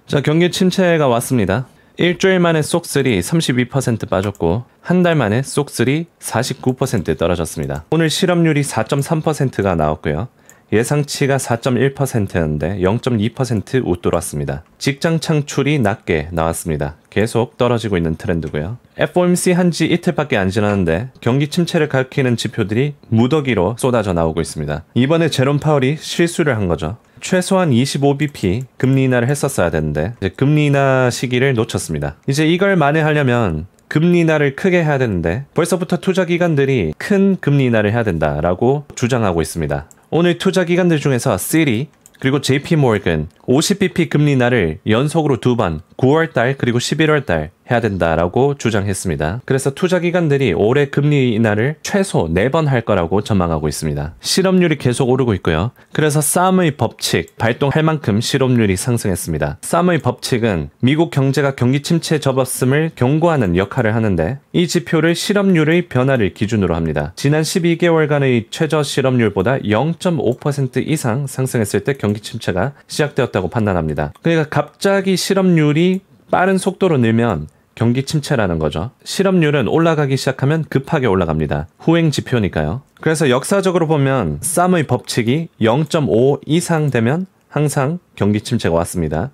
자, 경기 침체가 왔습니다. 일주일 만에 쏙3 32% 빠졌고 한 달 만에 쏙3 49% 떨어졌습니다. 오늘 실업률이 4.3%가 나왔고요. 예상치가 4.1%였는데 0.2% 웃돌았습니다. 직장 창출이 낮게 나왔습니다. 계속 떨어지고 있는 트렌드고요. FOMC 한지 이틀밖에 안 지났는데 경기 침체를 가리키는 지표들이 무더기로 쏟아져 나오고 있습니다. 이번에 제롬 파월이 실수를 한 거죠. 최소한 25bp 금리 인하를 했었어야 되는데 이제 금리 인하 시기를 놓쳤습니다. 이제 이걸 만회하려면 금리 인하를 크게 해야 되는데 벌써부터 투자기관들이 큰 금리 인하를 해야 된다라고 주장하고 있습니다. 오늘 투자기관들 중에서 Citi 그리고 JP모건 50bp 금리 인하를 연속으로 2번 9월달 그리고 11월달 해야 된다라고 주장했습니다. 그래서 투자기관들이 올해 금리 인하를 최소 4번 할 거라고 전망하고 있습니다. 실업률이 계속 오르고 있고요. 그래서 쌈의 법칙 발동할 만큼 실업률이 상승했습니다. 쌈의 법칙은 미국 경제가 경기 침체에 접었음을 경고하는 역할을 하는데 이 지표를 실업률의 변화를 기준으로 합니다. 지난 12개월간의 최저 실업률보다 0.5% 이상 상승했을 때 경기 침체가 시작되었다고 판단합니다. 그러니까 갑자기 실업률이 빠른 속도로 늘면 경기 침체라는 거죠. 실업률은 올라가기 시작하면 급하게 올라갑니다. 후행 지표니까요. 그래서 역사적으로 보면 쌈의 법칙이 0.5 이상 되면 항상 경기 침체가 왔습니다.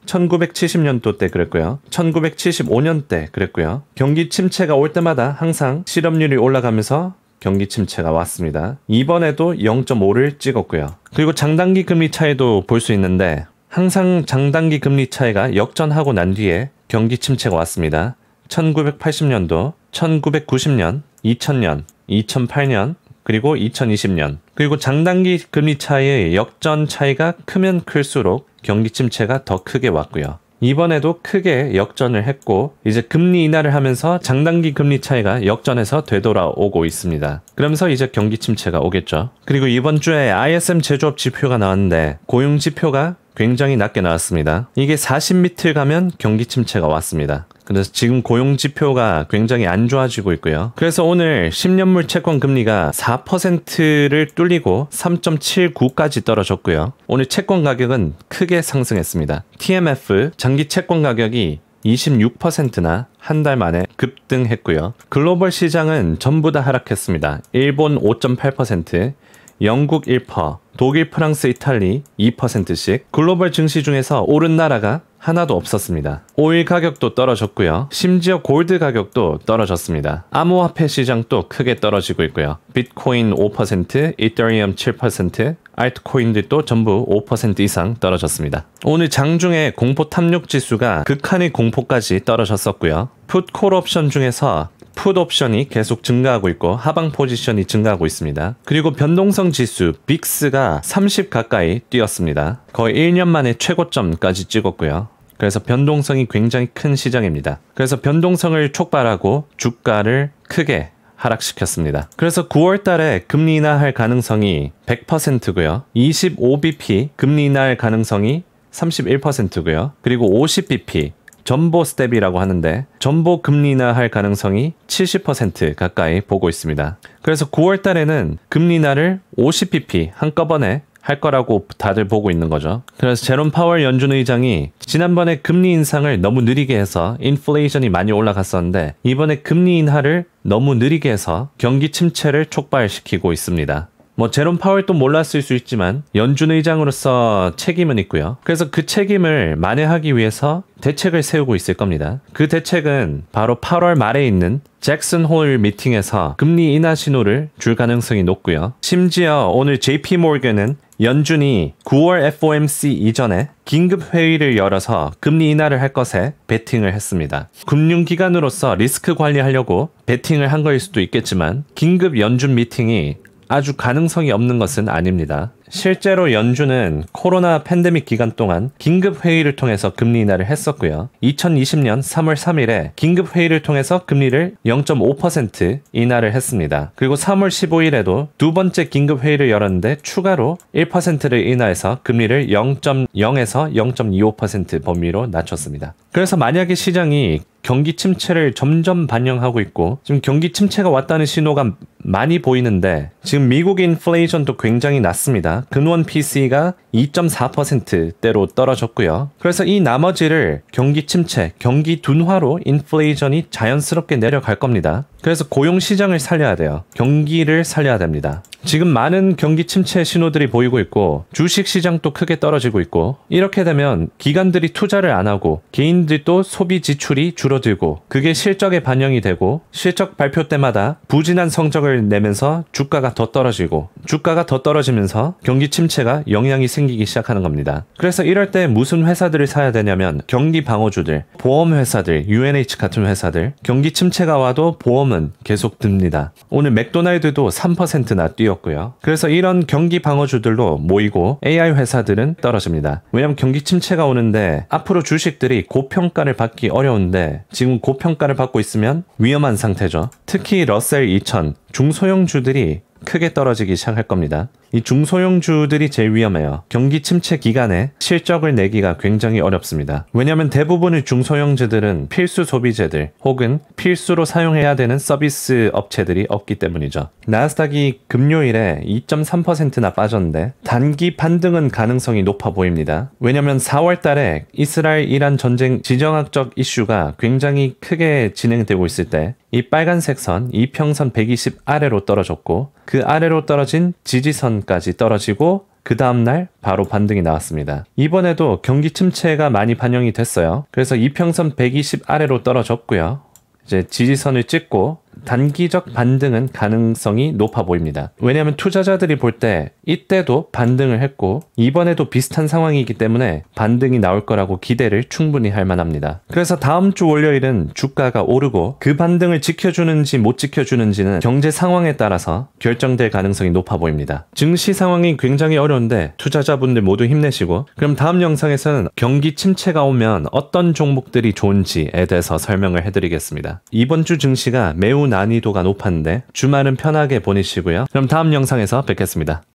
1970년도 때 그랬고요. 1975년 때 그랬고요. 경기 침체가 올 때마다 항상 실업률이 올라가면서 경기 침체가 왔습니다. 이번에도 0.5를 찍었고요. 그리고 장단기 금리 차이도 볼 수 있는데 항상 장단기 금리 차이가 역전하고 난 뒤에 경기 침체가 왔습니다. 1980년도, 1990년, 2000년, 2008년, 그리고 2020년. 그리고 장단기 금리 차이의 역전 차이가 크면 클수록 경기 침체가 더 크게 왔고요. 이번에도 크게 역전을 했고 이제 금리 인하를 하면서 장단기 금리 차이가 역전해서 되돌아오고 있습니다. 그러면서 이제 경기 침체가 오겠죠. 그리고 이번 주에 ISM 제조업 지표가 나왔는데 고용 지표가 굉장히 낮게 나왔습니다. 이게 40밑을 가면 경기 침체가 왔습니다. 그래서 지금 고용 지표가 굉장히 안 좋아지고 있고요. 그래서 오늘 10년물 채권 금리가 4%를 뚫리고 3.79까지 떨어졌고요. 오늘 채권 가격은 크게 상승했습니다. TMF 장기 채권 가격이 26%나 한 달 만에 급등했고요. 글로벌 시장은 전부 다 하락했습니다. 일본 5.8%, 영국 1%, 독일, 프랑스, 이탈리 2%씩 글로벌 증시 중에서 오른 나라가 하나도 없었습니다. 오일 가격도 떨어졌고요. 심지어 골드 가격도 떨어졌습니다. 암호화폐 시장도 크게 떨어지고 있고요. 비트코인 5%, 이더리움 7%, 알트코인들도 전부 5% 이상 떨어졌습니다. 오늘 장중에 공포 탐욕 지수가 극한의 공포까지 떨어졌었고요. 풋콜 옵션 중에서 풋 옵션이 계속 증가하고 있고 하방 포지션이 증가하고 있습니다. 그리고 변동성 지수 빅스가 30 가까이 뛰었습니다. 거의 1년 만에 최고점까지 찍었고요. 그래서 변동성이 굉장히 큰 시장입니다. 그래서 변동성을 촉발하고 주가를 크게 하락시켰습니다. 그래서 9월 달에 금리 인하할 가능성이 100%고요. 25bp 금리 인하할 가능성이 31%고요. 그리고 50bp 전보 스텝이라고 하는데 전보 금리 인하할 가능성이 70% 가까이 보고 있습니다. 그래서 9월 달에는 금리 인하를 50bp 한꺼번에 할 거라고 다들 보고 있는 거죠. 그래서 제롬 파월 연준 의장이 지난번에 금리 인상을 너무 느리게 해서 인플레이션이 많이 올라갔었는데 이번에 금리 인하를 너무 느리게 해서 경기 침체를 촉발시키고 있습니다. 제롬 파월도 몰랐을 수 있지만 연준 의장으로서 책임은 있고요. 그래서 그 책임을 만회하기 위해서 대책을 세우고 있을 겁니다. 그 대책은 바로 8월 말에 있는 잭슨 홀 미팅에서 금리 인하 신호를 줄 가능성이 높고요. 심지어 오늘 JP모건은 연준이 9월 FOMC 이전에 긴급 회의를 열어서 금리 인하를 할 것에 베팅을 했습니다. 금융기관으로서 리스크 관리하려고 베팅을 한 거일 수도 있겠지만 긴급 연준 미팅이 아주 가능성이 없는 것은 아닙니다. 실제로 연준은 코로나 팬데믹 기간 동안 긴급 회의를 통해서 금리 인하를 했었고요. 2020년 3월 3일에 긴급 회의를 통해서 금리를 0.5% 인하를 했습니다. 그리고 3월 15일에도 두 번째 긴급 회의를 열었는데 추가로 1%를 인하해서 금리를 0.0에서 0.25% 범위로 낮췄습니다. 그래서 만약에 시장이 경기 침체를 점점 반영하고 있고 지금 경기 침체가 왔다는 신호가 많이 보이는데 지금 미국의 인플레이션도 굉장히 낮습니다. 근원 PC가 2.4%대로 떨어졌고요. 그래서 이 나머지를 경기 침체, 경기 둔화로 인플레이션이 자연스럽게 내려갈 겁니다. 그래서 고용 시장을 살려야 돼요. 경기를 살려야 됩니다. 지금 많은 경기 침체 신호들이 보이고 있고 주식 시장도 크게 떨어지고 있고 이렇게 되면 기관들이 투자를 안 하고 개인들도 소비 지출이 줄어들고 그게 실적에 반영이 되고 실적 발표 때마다 부진한 성적을 내면서 주가가 더 떨어지고 주가가 더 떨어지면서 경기 침체가 영향이 생기기 시작하는 겁니다. 그래서 이럴 때 무슨 회사들을 사야 되냐면 경기 방어주들, 보험 회사들, UNH 같은 회사들 경기 침체가 와도 보험은 계속 듭니다. 오늘 맥도날드도 3%나 뛰었고요. 그래서 이런 경기 방어주들로 모이고 AI 회사들은 떨어집니다. 왜냐면 경기 침체가 오는데 앞으로 주식들이 고평가를 받기 어려운데 지금 고평가를 받고 있으면 위험한 상태죠. 특히 러셀 2000 중소형주들이 크게 떨어지기 시작할 겁니다. 이 중소형주들이 제일 위험해요. 경기 침체 기간에 실적을 내기가 굉장히 어렵습니다. 왜냐하면 대부분의 중소형주들은 필수 소비재들 혹은 필수로 사용해야 되는 서비스 업체들이 없기 때문이죠. 나스닥이 금요일에 2.3%나 빠졌는데 단기 반등은 가능성이 높아 보입니다. 왜냐하면 4월 달에 이스라엘 이란 전쟁 지정학적 이슈가 굉장히 크게 진행되고 있을 때 이 빨간색 선, 이평선 120 아래로 떨어졌고 그 아래로 떨어진 지지선까지 떨어지고 그 다음날 바로 반등이 나왔습니다. 이번에도 경기 침체가 많이 반영이 됐어요. 그래서 이평선 120 아래로 떨어졌고요. 이제 지지선을 찍고 단기적 반등은 가능성이 높아 보입니다. 왜냐하면 투자자들이 볼 때 이때도 반등을 했고 이번에도 비슷한 상황이기 때문에 반등이 나올 거라고 기대를 충분히 할 만합니다. 그래서 다음 주 월요일은 주가가 오르고 그 반등을 지켜주는지 못 지켜주는지는 경제 상황에 따라서 결정될 가능성이 높아 보입니다. 증시 상황이 굉장히 어려운데 투자자분들 모두 힘내시고 그럼 다음 영상에서는 경기 침체가 오면 어떤 종목들이 좋은지에 대해서 설명을 해드리겠습니다. 이번 주 증시가 매우 난이도가 높았는데 주말은 편하게 보내시고요. 그럼 다음 영상에서 뵙겠습니다.